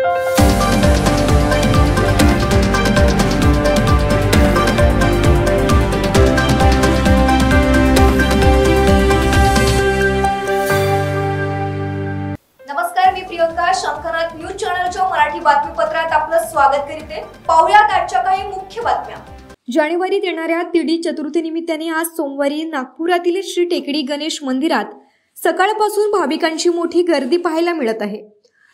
नमस्कार, मी प्रियंका. शंखनाथ न्यूज चॅनलच्या मराठी बातमीपत्रात आपलं स्वागत करते. पाहुयात आजच्या काही मुख्य बातम्या. जानेवारीत येणाऱ्या तिडी चतुर्थी निमित्ताने आज सोमवारी नागपुरातील श्री टेकडी गणेश मंदिरात सकाळपासून भाविकांची मोठी गर्दी पाहायला मिळत आहे.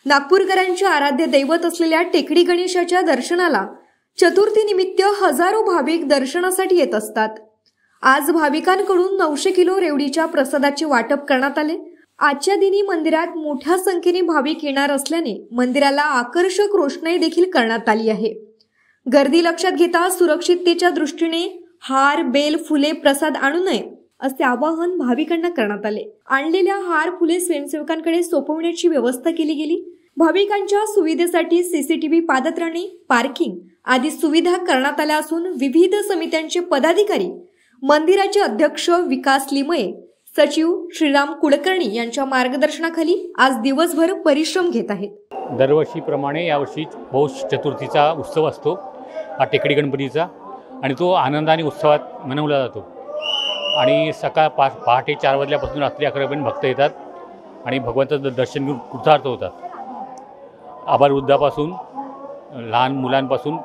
नागपूरकरांचे आराध्य दैवत असलेल्या टेकडी गणेशाच्या दर्शनाला चतुर्थी निमित्त हजारो भाविक दर्शनासाठी येत असतात. आज भाविकांकडून 900 किलो रेवडीच्या प्रसादाचे वाटप करण्यात आले. आजच्या दिनी मंदिरात मोठ्या संख्येने भाविक येणार असल्याने मंदिराला आकर्षक रोषणाई देखील करण्यात आली आहे. गर्दी लक्षात घेता सुरक्षिततेच्या दृष्टीने हार, बेल, फुले प्रसाद आणू नये असे आवाहन भाविकांना करण्यात आले. आणलेल्या हार, फुले स्वयंसेवकांकडे सोपवण्याची व्यवस्था केली गेली. भाविकांच्या सुविधेसाठी सीसीटीव्ही, पादत्राणे, पार्किंग आदी सुविधा करण्यात आल्या असून विविध समित्यांचे पदाधिकारी, मंदिराचे अध्यक्ष विकास लिमये, सचिव श्रीराम कुलकर्णी यांच्या मार्गदर्शनाखाली आज दिवसभर परिश्रम घेत आहेत. दरवर्षीप्रमाणे यावर्षी पौष चतुर्थीचा उत्सव असतो हा टेकडी गणपतीचा, आणि तो आनंदाने उत्सवात मनवला जातो. आणि पहाटे 4 वाजल्यापासून रात्री 11 पर्यंत भक्त येतात आणि भगवंताचं दर्शन घेऊन कृतार्थ होतात. आबालवृद्धापासून लहान मुलांपासून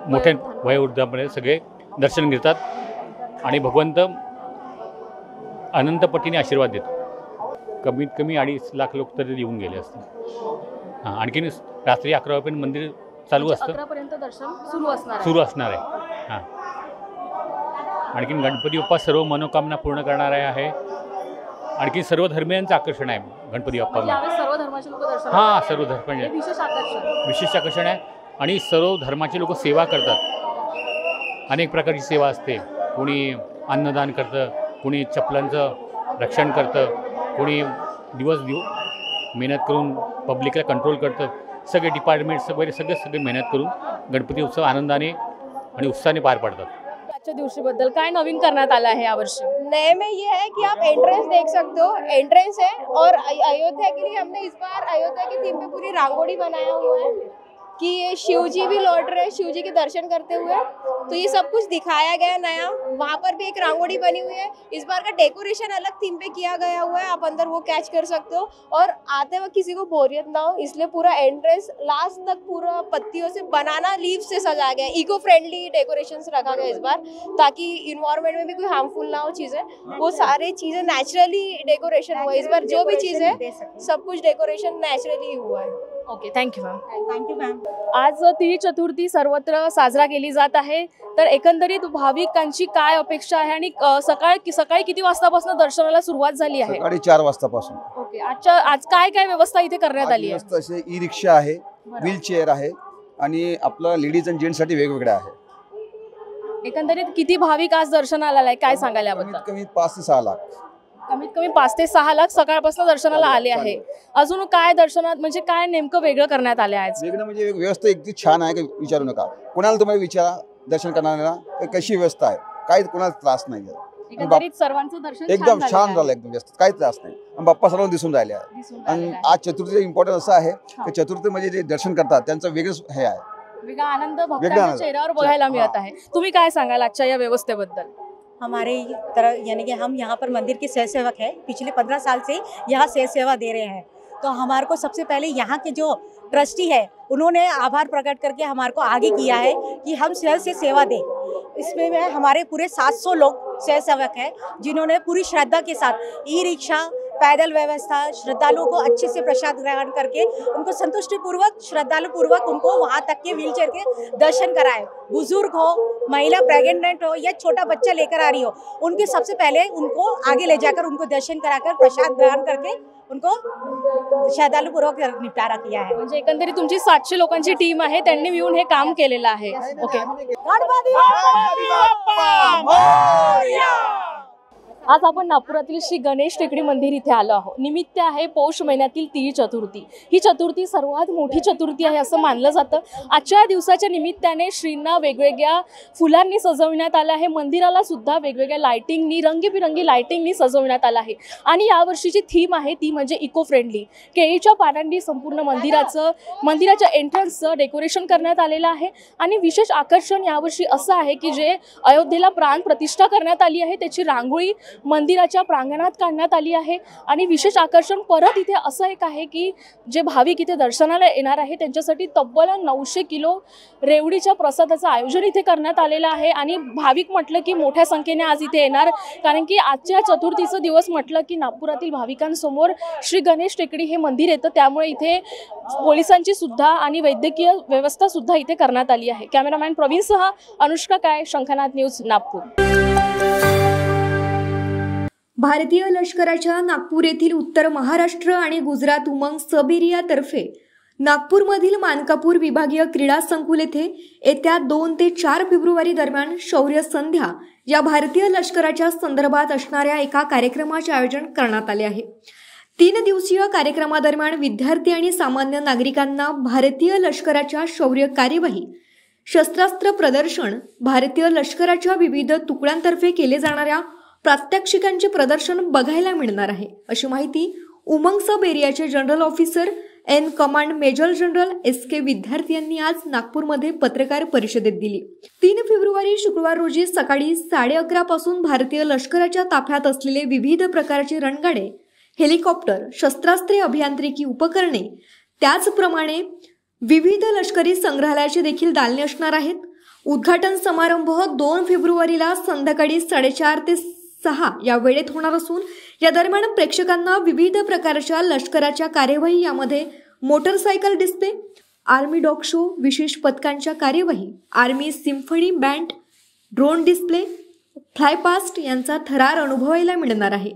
मोठ्या वयोवृद्धापर्यंत सगळे दर्शन घेतात आणि भगवंत अनंत पटीने आशीर्वाद देतो. कमीत कमी 2.5 लाख लोक तरी येऊन गेले असतील. आणखीन रात्री 11 वाजेपर्यंत मंदिर चालू असतं. 11 दर्शन सुरू असणार आहे. आणखीन गणपती बाप्पा सर्व मनोकामना पूर्ण करणारे आहे. आणखी सर्व धर्मियांचं आकर्षण आहे गणपती बाप्पा. सर्व धर्माचे लोक दर्शन. सर्व धर्म विशेष आकर्षण आहे. आणि सर्व धर्माचे लोक सेवा करतात. अनेक प्रकारची सेवा असते. कोणी अन्नदान करतं, कोणी चपलांचं रक्षण करतं, कोणी दिवस मेहनत करून पब्लिकला कंट्रोल करतं. सगळे डिपार्टमेंट्स वगैरे सगळे मेहनत करून गणपती उत्सव आनंदाने आणि उत्साहाने पार पाडतात. आजच्या दिवशीबद्दल काय नवीन करण्यात आलं आहे यावर्षी? नए में ये है कि आप एंट्रेंस देख सकते हो. एंट्रेंस है और अयोध्या के लिए हमने इस बार अयोध्या की थीम पे पूरी रंगोली बनाया हुआ है कि ये शिव जी भी लौट रहे हैं, शिव जी के दर्शन करते हुए. तो ये सब कुछ दिखाया गया नया. वहाँ पर भी एक रंगोली बनी हुई है. इस बार का डेकोरेशन अलग थीम पे किया गया हुआ है. आप अंदर वो कैच कर सकते हो और आते वक्त किसी को बोरियत ना हो, इसलिए पूरा एंट्रेंस लास्ट तक पूरा पत्तियों से, बनाना लीफ से सजा गया. इको फ्रेंडली डेकोरेशन रखा गया इस बार, ताकि इन्वायरमेंट में भी कोई हार्मफुल ना हो चीज़ें. वो सारी चीज़ें नेचुरली डेकोरेशन हुआ इस बार. जो भी चीज़ है सब कुछ डेकोरेशन नेचुरली हुआ है. Okay, thank you ma'am. Thank you ma'am. आज तिळी चतुर्थी सर्वत्र साजरा केली जात आहे. तर एकंदरीत भाविकांची काय अपेक्षा आहे आणि सकाळी किती वाजतापासून दर्शनाला सुरुवात झाली आहे? सकाळी 4 वाजतापासून. ओके. आज काय व्यवस्था इथे करण्यात आली आहे? असे ई रिक्षा आहे, व्हीलचेअर आहे आणि आपलं लेडीज आणि जेंट्ससाठी वेगवेगळ्या आहे. एकंदरीत किती भाविक आज दर्शनाला आलाय, काय सांगाल याबद्दल? कमीत कमी 5 ते 6 लाख. कमीत कमी 5 ते 6 लाख सकाळपासून दर्शनाला आले आहे. अजून काय दर्शनात म्हणजे काय नेमकं वेगळं करण्यात आले आहे? वेगळं म्हणजे व्यवस्था इतकी छान आहे की विचारू नका. कोणाला तुम्हाला विचारा दर्शन करणाऱ्याला कशी व्यवस्था आहे, काही कोणाला त्रास नाही आहे. एकंदरीत सर्वांचं दर्शन एकदम छान झालं, एकदम व्यवस्थित, काही त्रास नाही. आणि बाप्पा सर्वांना दिसून राहिले आहे. आणि आज चतुर्थीचं इम्पॉर्टंट असं आहे की चतुर्थी म्हणजे जे दर्शन करतात त्यांचं वेगळंच हे आहे. वेगळा आनंद भक्तांच्या चेहऱ्यावर बघायला मिळत आहे. तुम्ही काय सांगाल आजच्या या व्यवस्थेबद्दल? हमारे तरह यानी कि हम यहाँ पर मंदिर के सेवा सेवक हैं. पिछले 15 साल से यहाँ सेवा दे रहे हैं. तो हमारे को सबसे पहले यहाँ के जो ट्रस्टी है उन्होंने आभार प्रकट करके हमारे को आगे किया है कि हम शहर से सेवा दें. इसमें हमारे पूरे 700 लोग सेवक हैं जिन्होंने पूरी श्रद्धा के साथ ई रिक्शा, पैदल व्यवस्था, श्रद्धालुओं को अच्छे से प्रसाद ग्रहण करके उनको संतुष्टिपूर्वक, श्रद्धालुपूर्वक उनको वहाँ तक के व्हीलचेयर के दर्शन कराए. बुजुर्ग हो, महिला प्रेग्नेंट हो या छोटा बच्चा लेकर आ रही हो, उनके सबसे पहले उनको आगे ले जाकर उनको दर्शन कराकर प्रसाद ग्रहण करके उनको श्रद्धालुपूर्वक निपटारा किया है. म्हणजे एकंदरीत तुमची 700 लोकांची टीम आहे, त्यांनी मिळून हे काम केलेलं आहे. ओके. आज आपण नागपुरातील श्री गणेश टेकडी मंदिर इथे आलो आहोत। निमित्त आहे पौष महिन्यातील तिळ चतुर्थी। ही चतुर्थी सर्वात मोठी चतुर्थी आहे असं मानलं जातं। आजच्या दिवसाच्या निमित्ताने श्रींना वेगवेगळ्या फुलांनी सजवण्यात आलं आहे। मंदिराला सुद्धा वेगवेगळ्या लाइटिंगनी रंगीबिरंगी लाइटिंगनी सजवण्यात आलं आहे। आणि यावर्षीची थीम आहे ती म्हणजे इको फ्रेंडली। केळीच्या पानांनी संपूर्ण मंदिराच्या एंट्रन्सचं डेकोरेशन करण्यात आलेलं आहे। आणि विशेष आकर्षण यावर्षी असं आहे की जे अयोध्येला प्राण प्रतिष्ठा करण्यात आली आहे त्याची रांगोळी मंदिराच्या प्रांगणात काढण्यात आली आहे। आणि विशेष आकर्षण परत इथे असं एक आहे की जे भाविक इथे दर्शनाला येणार आहे त्यांच्यासाठी तब्बल 900 किलो रेवडीच्या प्रसादाचं आयोजन इथे करण्यात आलेलं आहे। आणि भाविक म्हटलं की मोठ्या संख्येने आज इथे येणार, कारण की आजच्या चतुर्थीचा दिवस म्हटलं की नागपुरातील भाविकांसमोर श्री गणेश टेकडी हे मंदिर येतं, त्यामुळे इथे पोलिसांची सुद्धा आणि वैद्यकीय व्यवस्था सुद्धा इथे करण्यात आली आहे। कॅमेरामॅन प्रवीणसह अनुष्का काय, शंखनाथ न्यूज, नागपूर। भारतीय लष्कराच्या नागपूर येथील उत्तर महाराष्ट्र आणि गुजरात उमंग सब एरियातर्फे नागपूरमधील मानकापूर विभागीय क्रीडा संकुल येथे येत्या 2 ते 4 फेब्रुवारी दरम्यान शौर्य संध्या या भारतीय लष्कराच्या संदर्भात असणाऱ्या एका कार्यक्रमाचे आयोजन करण्यात आले आहे। 3 दिवसीय कार्यक्रमादरम्यान विद्यार्थी आणि सामान्य नागरिकांना भारतीय लष्कराच्या शौर्य कार्यवाही, शस्त्रास्त्र प्रदर्शन, भारतीय लष्कराच्या विविध तुकड्यांतर्फे केले जाणाऱ्या प्रात्यक्षिकांचे प्रदर्शन बघायला मिळणार आहे, अशी माहिती उमंग सब एरियाचे general officer in command major general SK Vidyarthi यांनी आज नागपूरमध्ये पत्रकार परिषदेत दिली। 3 फेब्रुवारी शुक्रवार रोजी सकाळी 11:30 पासून भारतीय लष्कराच्या ताफ्यात असलेले विविध प्रकारचे रणगाडे, हेलिकॉप्टर, शस्त्रास्त्रे, अभियांत्रिकी उपकरणे, त्याचप्रमाणे विविध लष्करी संग्रहालयाचे देखील दालने असणार आहेत। उद्घाटन समारंभ 2 फेब्रुवारीला संध्याकाळी 4:30 ते 6 या वेळेत होणार असून या दरम्यान प्रेक्षकांना विविध प्रकारच्या लष्कराच्या कार्यवाही, यामध्ये motorcycle display, army dog show, विशेष पथकांच्या कार्यवाही, army symphony band, drone display, flypast यांचा थरार अनुभवायला मिळणार आहे।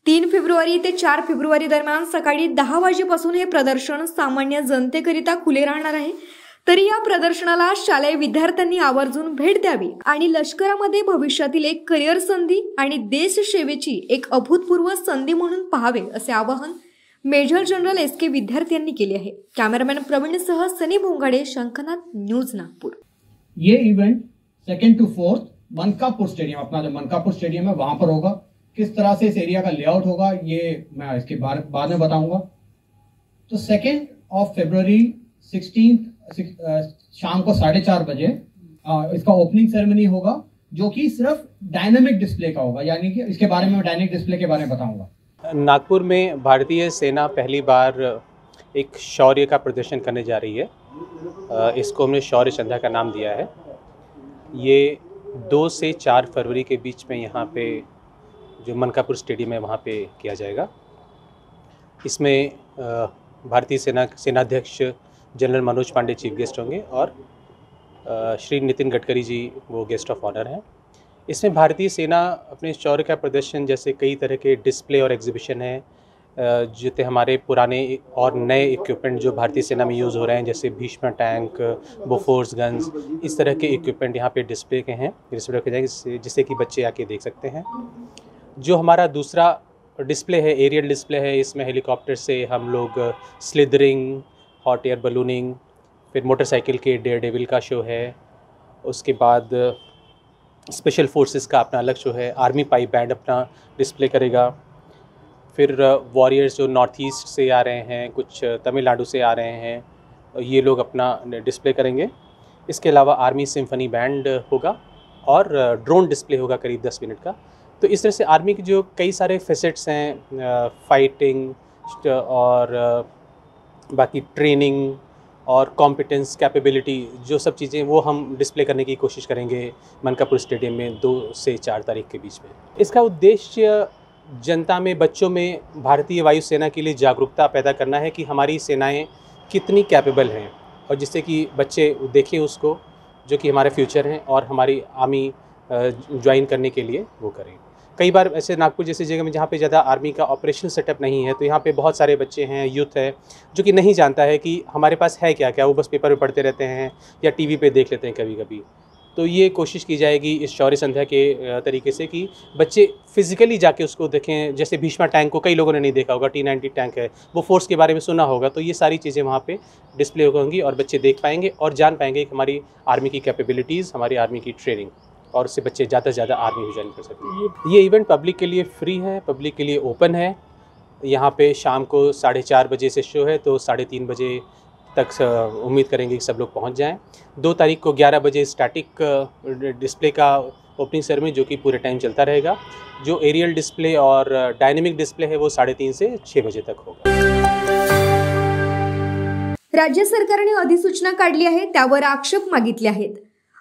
3 फेब्रुवारी ते 4 फेब्रुवारी दरम्यान सकाळी 10 वाजेपासून हे प्रदर्शन सामान्य जनतेकरिता खुले राहणार आहे। तरी या प्रदर्शनाला शालेय विद्यार्थ्यांनी आवर्जून भेट द्यावी आणि लष्करामध्ये भविष्यातील एक करिअर संधी आणि देश सेवेची एक अभूतपूर्व संधी म्हणून पाहावे, असे आवाहन मेजर जनरल SK विद्यार्थी यांनी केले आहे। कॅमेरामॅन प्रवीणसह सनी भोंगाडे, शंखनाथ न्यूज, नागपुर। ये इवेंट 2 to 4 मनकापुर स्टेडियम, अपना जो मनकापुर स्टेडियम है वहां पर होगा। किस तरह से इस एरिया का लेआउट होगा ये मैं इसके बाद में बताऊंगा। तो 2 फरवरी 16 शाम को 4:30 बजे इसका ओपनिंग सेरेमनी होगा, जो कि सिर्फ डायनामिक डिस्प्ले का होगा, यानी कि इसके बारे में डायनामिक डिस्प्ले के बारे में बताऊंगा। नागपुर में भारतीय सेना पहली बार एक शौर्य का प्रदर्शन करने जा रही है। इसको हमने शौर्य संध्या का नाम दिया है। ये 2 से 4 फरवरी के बीच में यहाँ पे जो मनकापुर स्टेडियम है वहाँ पे किया जाएगा। इसमें भारतीय सेनाध्यक्ष general Manoj Pande chief guest होंगे और श्री नितिन गडकरी जी वो गेस्ट ऑफ ऑनर हैं। इसमें भारतीय सेना अपने शौर्य का प्रदर्शन, जैसे कई तरह के डिस्प्ले और एग्जीबिशन हैं, जितने हमारे पुराने और नए इक्विपमेंट जो भारतीय सेना में यूज़ हो रहे हैं, जैसे भीष्म टैंक, बोफोर्स गन्स, इस तरह के इक्विपमेंट यहाँ पे डिस्प्ले के हैं, डिस्प्ले रखे जाएंगे जिससे कि बच्चे आके देख सकते हैं। जो हमारा दूसरा डिस्प्ले है, एरियल डिस्प्ले है, इसमें हेलीकॉप्टर से हम लोग स्लिदरिंग, हॉट एयर बलूनिंग, फिर मोटरसाइकिल के डेयर डेविल का शो है, उसके बाद स्पेशल फोर्सेस का अपना अलग शो है, आर्मी पाइप बैंड अपना डिस्प्ले करेगा, फिर वॉरियर्स जो नॉर्थ ईस्ट से आ रहे हैं, कुछ तमिलनाडु से आ रहे हैं, ये लोग अपना डिस्प्ले करेंगे। इसके अलावा आर्मी सिम्फनी बैंड होगा और ड्रोन डिस्प्ले होगा करीब 10 मिनट का। तो इस तरह से आर्मी के जो कई सारे फेसेट्स हैं, फाइटिंग और बाकी ट्रेनिंग और कॉम्पिटेंस, कैपेबिलिटी, जो सब चीज़ें वो हम डिस्प्ले करने की कोशिश करेंगे मनकापुर स्टेडियम में 2 से 4 तारीख के बीच में। इसका उद्देश्य जनता में, बच्चों में भारतीय वायुसेना के लिए जागरूकता पैदा करना है कि हमारी सेनाएं कितनी कैपेबल हैं, और जिससे कि बच्चे देखें उसको, जो कि हमारे फ्यूचर हैं, और हमारी आर्मी ज्वाइन करने के लिए वो करें। कई बार ऐसे नागपुर जैसी जगह में जहाँ पे ज़्यादा आर्मी का ऑपरेशनल सेटअप नहीं है, तो यहाँ पे बहुत सारे बच्चे हैं, यूथ है, जो कि नहीं जानता है कि हमारे पास है क्या क्या। वो बस पेपर में पढ़ते रहते हैं या टीवी पे देख लेते हैं कभी कभी। तो ये कोशिश की जाएगी इस शौर्य संध्या के तरीके से कि बच्चे फिजिकली जाके उसको देखें। जैसे भीष्मा टैंक को कई लोगों ने नहीं देखा होगा, T-90 टैंक है, वो फोर्स के बारे में सुना होगा, तो ये सारी चीज़ें वहाँ पे डिस्प्ले होंगी और बच्चे देख पाएंगे और जान पाएंगे कि हमारी आर्मी की कैपेबिलिटीज़, हमारी आर्मी की ट्रेनिंग, और उससे बच्चे ज़्यादा से ज़्यादा आर्मी ज्वाइन कर सकते हैं। ये इवेंट पब्लिक के लिए फ्री है, पब्लिक के लिए ओपन है। यहाँ पे शाम को 4:30 बजे से शो है, तो 3:30 बजे तक उम्मीद करेंगे कि सब लोग पहुँच जाएँ। 2 तारीख को 11 बजे स्टैटिक डिस्प्ले का ओपनिंग सेरेमनी, जो कि पूरे टाइम चलता रहेगा। जो एरियल डिस्प्ले और डायनेमिक डिस्प्ले है वो 3:30 से 6 बजे तक होगा। राज्य सरकारने अधिसूचना काढली आहे, त्यावर आक्षेप मागितले आहेत।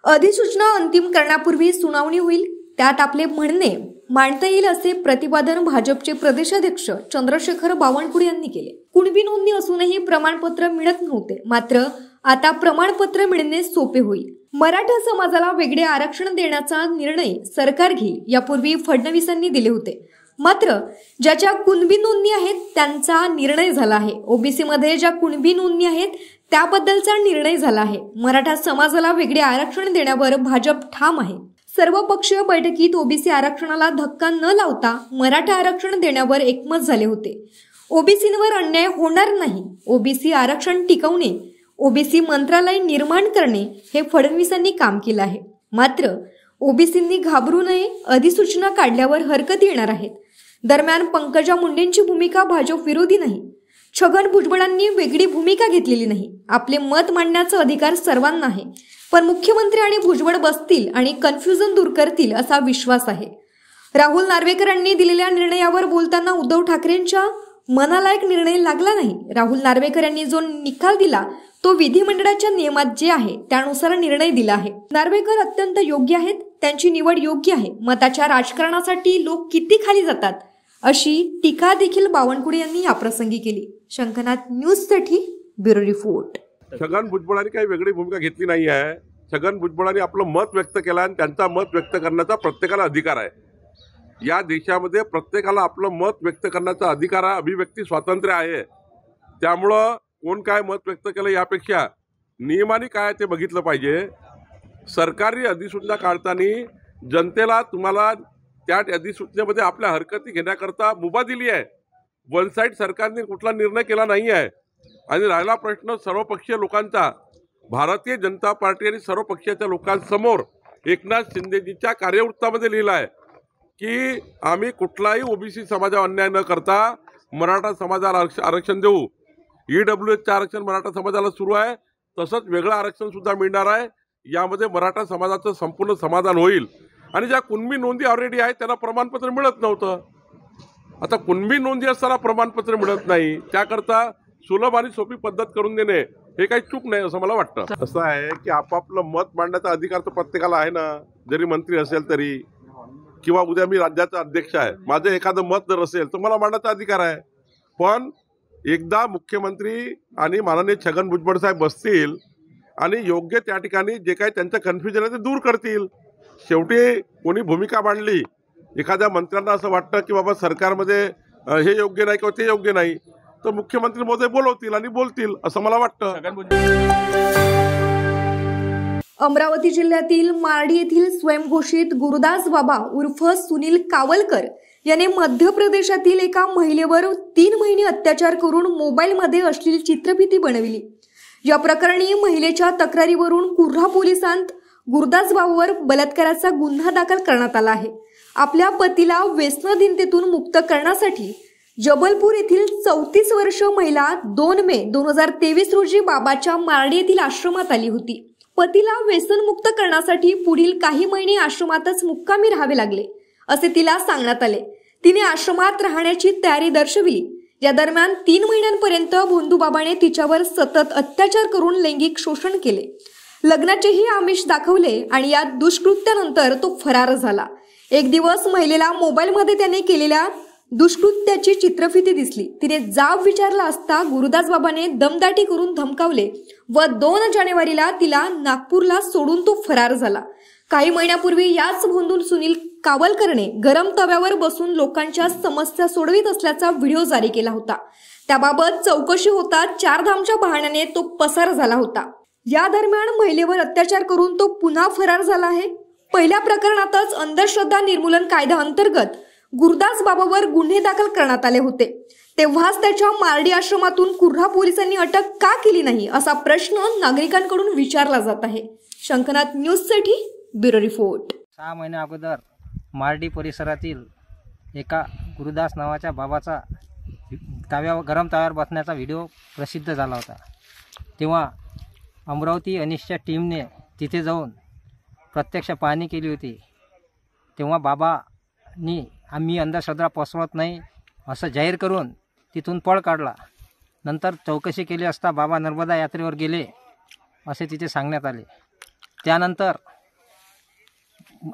अधिसूचना अंतिम करण्यापूर्वी सुनावणी होईल, त्यात आपले म्हणणे मांडता येईल असे प्रतिपादन भाजपचे प्रदेशाध्यक्ष चंद्रशेखर बावनकुळे यांनी केले। कुणबी नोंदणी असूनही प्रमाणपत्र मिळत नव्हते, मात्र आता प्रमाणपत्र मिळणे सोपे होईल। मराठा समाजाला वेगळे आरक्षण देण्याचा निर्णय सरकार घेईल, यापूर्वी फडणवीसांनी दिले होते, मात्र ज्याच्या कुणबी नोंदणी आहेत त्यांचा निर्णय झाला आहे। ओबीसी मध्ये ज्या कुणबी नोंदणी आहेत त्याबद्दलचा निर्णय झाला आहे। मराठा समाजाला वेगळे आरक्षण देण्यावर भाजप ठाम आहे। सर्वपक्षीय बैठकीत ओबीसी आरक्षणाला धक्का न लावता मराठा आरक्षण देण्यावर एकमत झाले होते। ओबीसींवर अन्याय होणार नाही, ओबीसी आरक्षण टिकवणे, ओबीसी मंत्रालय निर्माण करणे हे फडणवीसांनी काम केलं आहे। मात्र ओबीसींनी घाबरू नये, अधिसूचना काढल्यावर हरकत येणार आहेत। दरम्यान पंकजा मुंडेंची भूमिका भाजप विरोधी नाही, छगन भुजबळांनी वेगळी भूमिका घेतलेली नाही। आपले मत मांडण्याचा अधिकार सर्वांना आहे, पण मुख्यमंत्री आणि भुजबळ बसतील आणि कन्फ्युजन दूर करतील असा विश्वास आहे। राहुल नार्वेकरांनी दिलेल्या निर्णयावर बोलताना उद्धव ठाकरेंच्या मनालायक निर्णय लागला नाही। राहुल नार्वेकर यांनी जो निकाल दिला तो विधिमंडळाच्या नियमात जे आहे त्यानुसार निर्णय दिला आहे। नार्वेकर अत्यंत योग्य आहेत, त्यांची निवड योग्य आहे। मताच्या राजकारणासाठी लोक किती खाली जातात अशी टीका देखील बावनकुळे यांनी याप्रसंगी केली। शंकनाथ न्यूजसाठी ब्युरो रिपोर्ट। छगन भुजबळांनी काही वेगळी भूमिका घेतली नाही आहे। छगन भुजबळांनी आपलं मत व्यक्त केलं आणि त्यांचा मत व्यक्त करण्याचा प्रत्येकाला अधिकार आहे। या देशामध्ये प्रत्येकाला आपलं मत व्यक्त करण्याचा अधिकार आहे, अभिव्यक्ती स्वातंत्र्य आहे। त्यामुळं कोण काय मत व्यक्त केलं यापेक्षा नियमाने काय ते बघितलं पाहिजे। सरकारी अधिसूचना काढताना जनतेला तुम्हाला त्या अधिसूचनेमध्ये आपल्या हरकती घेण्याकरता मुभा दिली आहे। वन साइड सरकारने कुठला निर्णय केला नाही आहे। आणि राहिला प्रश्न सर्वपक्षीय लोकांचा, भारतीय जनता पार्टी आणि सर्व पक्षाच्या लोकांसमोर एकनाथ शिंदेजीच्या कार्यवृत्तामध्ये लिहिलं आहे की आम्ही कुठलाही ओबीसी समाजावर अन्याय न करता मराठा समाजाला आरक्षण देऊ। EWSचं आरक्षण मराठा समाजाला सुरू आहे, तसंच वेगळं आरक्षण सुद्धा मिळणार आहे। यामध्ये मराठा समाजाचं संपूर्ण समाधान होईल। आणि ज्या कुणबी नोंदी ऑलरेडी आहेत त्यांना प्रमाणपत्र मिळत नव्हतं, आता कुणबी नोंदी असताना प्रमाणपत्र मिळत नाही, त्याकरता सुलभ आणि सोपी पद्धत करून देणे हे काही चूक नाही असं मला वाटतं। असं आहे की आपापलं मत मांडण्याचा अधिकार तर प्रत्येकाला आहे ना, जरी मंत्री असेल तरी, किंवा उद्या मी राज्याचा अध्यक्ष आहे, माझं एखादं मत जर असेल तर मला मांडण्याचा अधिकार आहे। पण एकदा मुख्यमंत्री आणि माननीय छगन भुजबळ साहेब बसतील आणि योग्य त्या ठिकाणी जे काही त्यांचं कन्फ्युजन आहे ते दूर करतील। शेवटी कोणी भूमिका मांडली, एखाद्या मंत्र्यांना असं वाटतं की बाबा सरकारमध्ये हे योग्य नाही किंवा ते योग्य नाही, तर मुख्यमंत्री महोदय बोलवतील आणि बोलतील असं मला वाटतं। अमरावती जिल्ह्यातील मार्डी येथील स्वयंघोषित गुरुदास बाबा उर्फ सुनील कावलकर याने मध्य प्रदेशातील एका महिलेवर 3 महिने अत्याचार करून मोबाईलमध्ये अश्लील चित्रफिती बनविली। या प्रकरणी महिलेच्या तक्रारीवरून कुर्हा पोलिसांत गुरुदास बाबावर बलात्काराचा गुन्हा दाखल करण्यात आला आहे। आपल्या पतीला व्यसनाधीनतेतून मुक्त करण्यासाठी जबलपूर येथील 34 वर्ष महिला 2 मे 2023 रोजी बाबाच्या मार्डी येथील आश्रमात आली होती। पतीला व्यसनमुक्त करण्यासाठी पुढील काही महिने आश्रमातच मुक्कामी राहावे लागले असे तिला सांगण्यात आले। तिने आश्रमात राहण्याची तयारी दर्शविली। या दरम्यान 3 महिन्यांपर्यंत भोंदूबाबाने तिच्यावर सतत अत्याचार करून लैंगिक शोषण केले, लग्नाचेही आमिष दाखवले आणि या दुष्कृत्यानंतर तो फरार झाला। एक दिवस महिलेला मोबाईलमध्ये त्याने केलेल्या दुष्कृत्याची चित्रफिती दिसली। तिने जाब विचारला असता गुरुदास बाबाने दमदाटी करून धमकावले व 2 जानेवारीला तिला नागपूरला सोडून तो फरार झाला। काही महिन्यापूर्वी याच भोंदून सुनील कावलकरने गरम तव्यावर बसून लोकांच्या समस्या सोडवित असल्याचा व्हिडिओ जारी केला होता। त्याबाबत चौकशी होता 4 धामच्या बहाण्याने तो पसार झाला होता। या दरम्यान महिलेवर अत्याचार करून तो पुन्हा फरार झाला आहे। पहिल्या प्रकरणातच अंधश्रद्धा निर्मूलन कायदा अंतर्गत गुरुदास बाबावर गुन्हे दाखल करण्यात आले होते। तेव्हाच त्याच्या मार्डी आश्रमातून कुर्हा पोलिसांनी अटक का केली नाही असा प्रश्न नागरिकांकडून विचारला जात आहे। शंखनाथ न्यूजसाठी ब्युरो रिपोर्ट। 6 महिन्या अगोदर मार्डी परिसरातील एका गुरुदास नावाच्या बाबाचा गरम ताव्यावर बसण्याचा व्हिडिओ प्रसिद्ध झाला होता। तेव्हा अमरावती अनिशच्या टीमने तिथे जाऊन प्रत्यक्ष पाहणी केली होती। तेव्हा बाबांनी आम्ही अंधश्रद्धा पसरवत नाही असं जाहीर करून तिथून पळ काढला। नंतर चौकशी केली असता बाबा नर्मदा यात्रेवर गेले असे तिथे सांगण्यात आले। त्यानंतर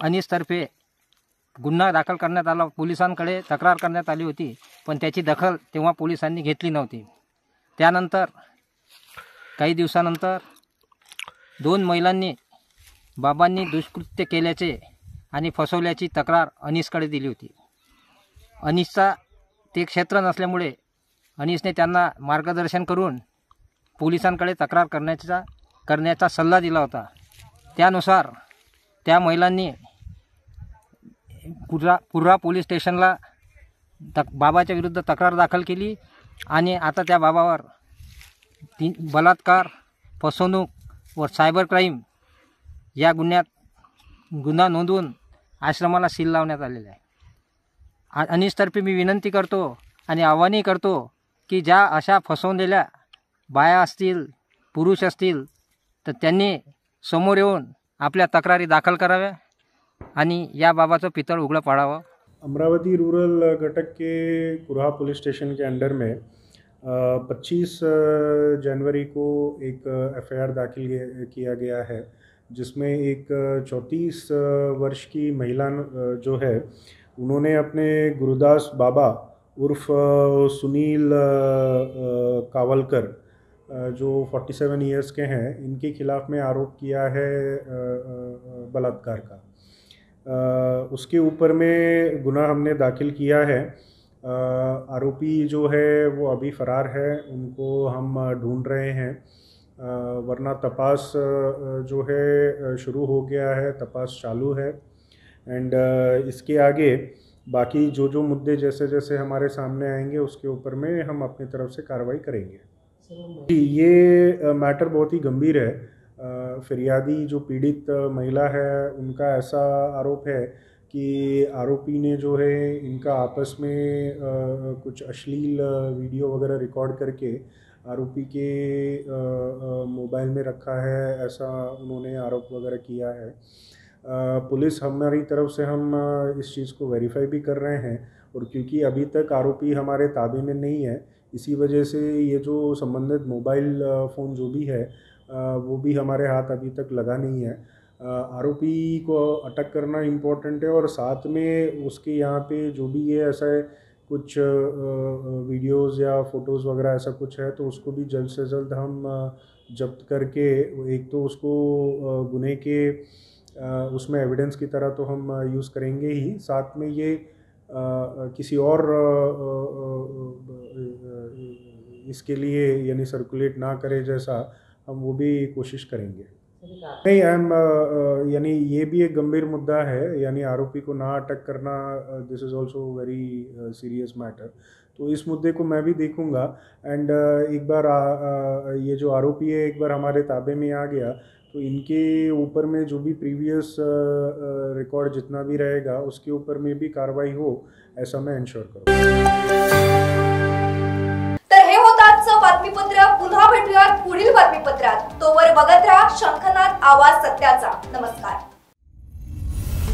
अनिशतर्फे गुन्हा दाखल करण्यात आला, पोलिसांकडे तक्रार करण्यात आली होती, पण त्याची दखल तेव्हा पोलिसांनी घेतली नव्हती। त्यानंतर काही दिवसानंतर 2 महिलांनी बाबांनी दुष्कृत्य केल्याचे आणि फसवल्याची तक्रार अनिशकडे दिली होती। अनिशचा ते क्षेत्र नसल्यामुळे अनिशने त्यांना मार्गदर्शन करून पोलिसांकडे तक्रार करण्याचा सल्ला दिला होता। त्यानुसार त्या महिलांनी कुर्हा पोलीस स्टेशनला बाबाच्या विरुद्ध तक्रार दाखल केली आणि आता त्या बाबावर बलात्कार, फसवणूक व सायबर क्राईम या गुन्हा नोंदवून आश्रमाला सील लावण्यात आलेला आहे। अनिशतर्फे मी विनंती करतो आणि आवाहनही करतो की ज्या अशा फसवलेल्या बाया असतील, पुरुष असतील, तर त्यांनी समोर येऊन आपल्या तक्रारी दाखल कराव्या आणि या बाबाचं पितळ उघडं पाडावं। अमरावती रूरल घटक के कुर्हा पुलिस स्टेशन के अंडर में 25 जनवरी को एक एफआईआर दाखिल किया गया है, जिसमें एक 34 वर्ष की महिला जो है उन्होंने अपने गुरुदास बाबा उर्फ सुनील कावलकर जो 47 इयर्स के हैं, इनके खिलाफ़ में आरोप किया है बलात्कार का। उसके ऊपर में गुनाह हमने दाखिल किया है। आरोपी जो है वो अभी फरार है, उनको हम ढूंढ रहे हैं, वरना तपास जो है शुरू हो गया है, तपास चालू है। एंड इसके आगे बाकी जो मुद्दे जैसे जैसे हमारे सामने आएंगे उसके ऊपर में हम अपनी तरफ से कार्रवाई करेंगे। ये मैटर बहुत ही गंभीर है। फिरियादी जो पीड़ित महिला है, उनका ऐसा आरोप है कि आरोपी ने जो है इनका आपस में कुछ अश्लील वीडियो वगैरह रिकॉर्ड करके आरोपी के मोबाइल में रखा है, ऐसा उन्होंने आरोप वगैरह किया है। पुलिस हमारी तरफ से हम इस चीज़ को वेरीफाई भी कर रहे हैं, और क्योंकि अभी तक आरोपी हमारे ताबे में नहीं है, इसी वजह से ये जो संबंधित मोबाइल फ़ोन जो भी है वो भी हमारे हाथ अभी तक लगा नहीं है। आरोपी को अटक करना इम्पोर्टेंट है, और साथ में उसके यहाँ पे जो भी ये ऐसा है कुछ वीडियोज़ या फ़ोटोज़ वगैरह ऐसा कुछ है, तो उसको भी जल्द से जल्द हम जब्त करके, एक तो उसको गुने के उसमें एविडेंस की तरह तो हम यूज़ करेंगे ही, साथ में ये किसी और इसके लिए यानी सर्कुलेट ना करे जैसा हम वो भी कोशिश करेंगे। नहीं, यानी ये भी एक गंभीर मुद्दा है, यानी आरोपी को ना अटक करना, this is also very serious matter. तो इस मुद्दे को मैं भी देखूंगा। एंड एक बार ये जो आरोपी है एक बार हमारे ताबे में आ गया तो इनके ऊपर में जो भी प्रीवियस रिकॉर्ड जितना भी रहेगा उसके ऊपर में भी कार्रवाई हो, ऐसा मैं एन्श्योर करूँगा। तर हे होतं आजचं बातमीपत्र। पुन्हा भेटूयात पुढील बातमीपत्रात। तोवर बघत राहा शंखनाथ आवाज सत्याचा। नमस्कार।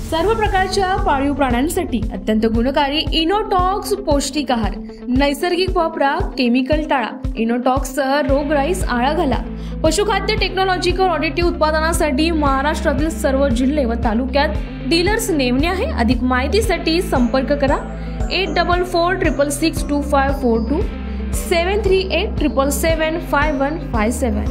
सर्व प्रकारच्या पाळीव प्राण्यांसाठी अत्यंत गुणकारी इनोटॉक्स पौष्टिक आहार, नैसर्गिक वापरा, केमिकल टाळा। इनोटॉक्ससह रोगराईस आळा घाला। पशुखाद्य टेक्नॉलॉजिकल ऑडिटिव्ह उत्पादनासाठी महाराष्ट्रातील सर्व जिल्हे व तालुक्यात डीलर्स नेमणे आहे। अधिक माहितीसाठी संपर्क करा 8446625542 738775157।